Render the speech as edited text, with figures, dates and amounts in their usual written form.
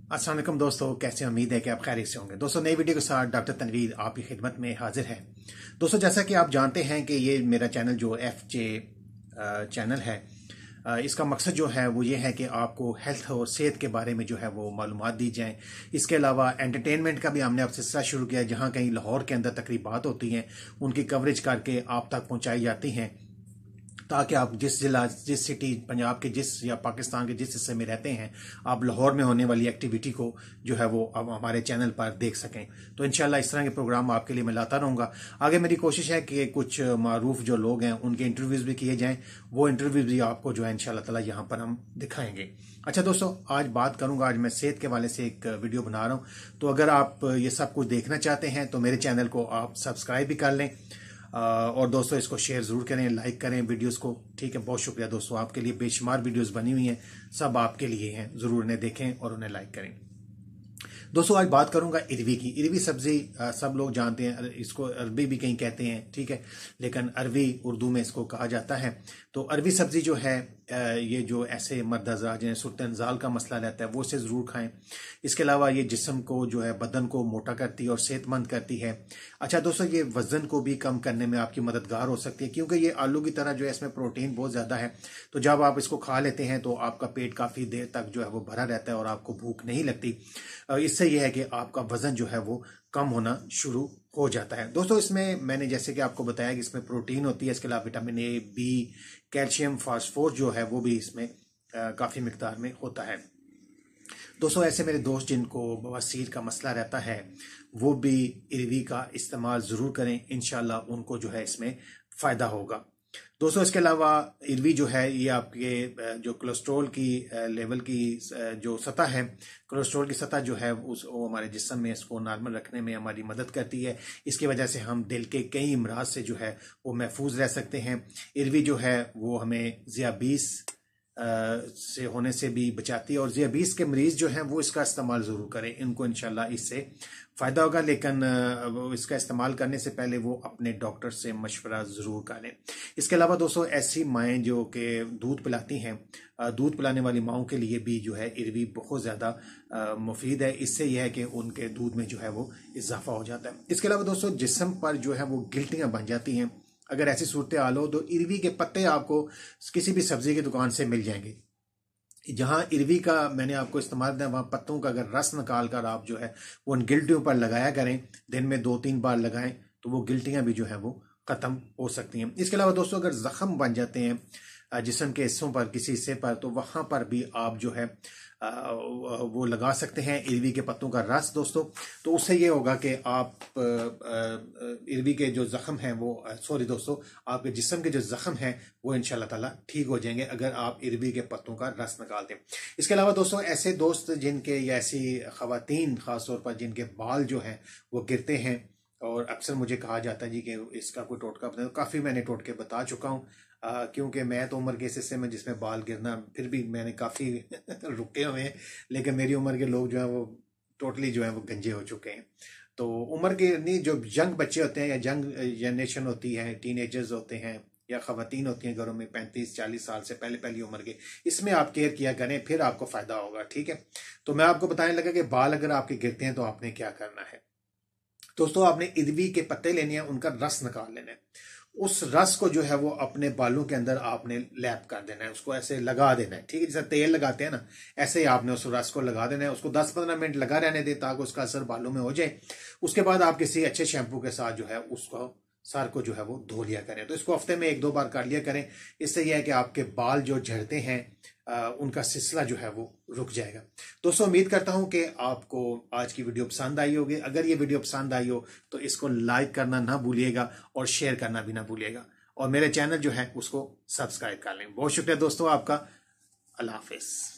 अस्सलाम वालेकुम दोस्तों, कैसे उम्मीद है कि आप खैरियत से होंगे। दोस्तों, नई वीडियो के साथ डॉक्टर तनवीर आपकी खिदमत में हाजिर है। दोस्तों, जैसा कि आप जानते हैं कि ये मेरा चैनल जो FJ चैनल है, इसका मकसद जो है वो ये है कि आपको हेल्थ और सेहत के बारे में जो है वो मालूमात दी जाएं। इसके अलावा एंटरटेनमेंट का भी हमने अब सिलसिला शुरू किया, जहाँ कहीं लाहौर के अंदर तकरीबात होती हैं उनकी कवरेज करके आप तक पहुँचाई जाती हैं, ताकि आप जिस जिला, जिस सिटी, पंजाब के जिस या पाकिस्तान के जिस हिस्से में रहते हैं, आप लाहौर में होने वाली एक्टिविटी को जो है वो अब हमारे चैनल पर देख सकें। तो इंशाल्लाह इस तरह के प्रोग्राम आपके लिए मैं लाता रहूँगा। आगे मेरी कोशिश है कि कुछ मारूफ जो लोग हैं उनके इंटरव्यूज़ भी किए जाएँ। वो इंटरव्यूज़ भी आपको जो है इंशाल्लाह ताला यहाँ पर हम दिखाएंगे। अच्छा दोस्तों, आज बात करूँगा, आज मैं सेहत के वाले से एक वीडियो बना रहा हूँ। तो अगर आप ये सब कुछ देखना चाहते हैं तो मेरे चैनल को आप सब्सक्राइब भी कर लें, और दोस्तों इसको शेयर ज़रूर करें, लाइक करें वीडियोस को। ठीक है, बहुत शुक्रिया दोस्तों, आपके लिए बेशुमार वीडियोस बनी हुई हैं, सब आपके लिए हैं, ज़रूर उन्हें देखें और उन्हें लाइक करें। दोस्तों, आज बात करूंगा इरवी की। इरवी सब्जी सब लोग जानते हैं, इसको अरबी भी कहीं कहते हैं, ठीक है, लेकिन अरबी उर्दू में इसको कहा जाता है। तो अरबी सब्जी जो है, ये जो ऐसे मर्दजा जिन्हें सुर्तनजाल का मसला रहता है वो इसे ज़रूर खाएं। इसके अलावा ये जिस्म को जो है, बदन को मोटा करती है और सेहतमंद करती है। अच्छा दोस्तों, ये वज़न को भी कम करने में आपकी मददगार हो सकती है, क्योंकि ये आलू की तरह जो है इसमें प्रोटीन बहुत ज़्यादा है। तो जब आप इसको खा लेते हैं तो आपका पेट काफ़ी देर तक जो है वो भरा रहता है और आपको भूख नहीं लगती। इससे यह है कि आपका वज़न जो है वो कम होना शुरू हो जाता है। दोस्तों, इसमें मैंने जैसे कि आपको बताया कि इसमें प्रोटीन होती है, इसके अलावा vitamin A, B, calcium, phosphorus जो है वो भी इसमें काफ़ी मिकदार में होता है। दोस्तों, ऐसे मेरे दोस्त जिनको बवासीर का मसला रहता है वो भी इरवी का इस्तेमाल ज़रूर करें, इंशाल्लाह उनको जो है इसमें फ़ायदा होगा। दोस्तों, इसके अलावा इरवी जो है ये आपके जो कोलेस्ट्रॉल की लेवल की जो सतह है, कोलेस्ट्रॉल की सतह जो है वो हमारे जिस्म में इसको नॉर्मल रखने में हमारी मदद करती है। इसकी वजह से हम दिल के कई अमराज से जो है वो महफूज रह सकते हैं। इरवी जो है वो हमें ज़ियाबीस से होने से भी बचाती है, और ज़ियाबीस के मरीज जो हैं वो इसका इस्तेमाल ज़रूर करें, इनको इंशाल्लाह इससे फ़ायदा होगा। लेकिन इसका इस्तेमाल करने से पहले वो अपने डॉक्टर से मशवरा ज़रूर करें। इसके अलावा दोस्तों, ऐसी माएँ जो कि दूध पिलाती हैं, दूध पिलाने वाली माओं के लिए भी जो है इरवी बहुत ज़्यादा मुफीद है। इससे यह है कि उनके दूध में जो है वो इजाफा हो जाता है। इसके अलावा दोस्तों, जिस्म पर जो है वो गिल्टियाँ बन जाती हैं, अगर ऐसी सूरत हाल हो तो इरवी के पत्ते आपको किसी भी सब्जी की दुकान से मिल जाएंगे। जहां इरवी का मैंने आपको इस्तेमाल दिया, वहां पत्तों का अगर रस निकाल कर आप जो है वो उन गिल्टियों पर लगाया करें, दिन में 2-3 बार लगाएं तो वो गिल्टियां भी जो है वो खत्म हो सकती हैं। इसके अलावा दोस्तों, अगर जख्म बन जाते हैं जिस्म के हिस्सों पर, किसी हिस्से पर, तो वहां पर भी आप जो है वो लगा सकते हैं इरवी के पत्तों का रस दोस्तों। तो उससे ये होगा कि आप इरवी के जो जख्म हैं वो सॉरी दोस्तों, आपके जिस्म के जो जख्म हैं वो इंशाल्लाह ताला ठीक हो जाएंगे अगर आप इरवी के पत्तों का रस निकाल दें। इसके अलावा दोस्तों, ऐसे दोस्त जिनके या ऐसी खवातीन खासतौर पर जिनके बाल जो हैं वो गिरते हैं, और अक्सर मुझे कहा जाता है जी कि इसका कोई टोटका बताएं, तो काफ़ी मैंने टोटके बता चुका हूँ, क्योंकि मैं तो उम्र के इस हिस्से में जिसमें बाल गिरना फिर भी मैंने काफ़ी रुके हुए हैं, लेकिन मेरी उम्र के लोग जो हैं वो टोटली जो है वो गंजे हो चुके हैं। तो उम्र के नहीं, जो यंग बच्चे होते हैं या यंग जनरेशन होती है, टीनेजर्स होते हैं या खवातीन होती हैं घरों में 35-40 साल से पहले पहली उम्र के, इसमें आप केयर किया करें, फिर आपको फ़ायदा होगा। ठीक है, तो मैं आपको बताने लगा कि बाल अगर आपके गिरते हैं तो आपने क्या करना है। दोस्तों, आपने इरवी के पत्ते लेने हैं, उनका रस निकाल लेना है, उस रस को जो है वो अपने बालों के अंदर आपने लैप कर देना है, उसको ऐसे लगा देना है। ठीक है, जैसे तेल लगाते हैं ना, ऐसे ही आपने उस रस को लगा देना है, उसको 10-15 मिनट लगा रहने दें ताकि उसका असर बालों में हो जाए। उसके बाद आप किसी अच्छे शैम्पू के साथ जो है उसको सर को जो है वो धो लिया करें। तो इसको हफ्ते में 1-2 बार कर लिया करें। इससे यह है कि आपके बाल जो झड़ते हैं उनका सिलसिला जो है वो रुक जाएगा। दोस्तों, उम्मीद करता हूं कि आपको आज की वीडियो पसंद आई होगी। अगर ये वीडियो पसंद आई हो तो इसको लाइक करना ना भूलिएगा और शेयर करना भी ना भूलिएगा, और मेरे चैनल जो है उसको सब्सक्राइब कर लें। बहुत शुक्रिया दोस्तों आपका। अल्लाह हाफिज।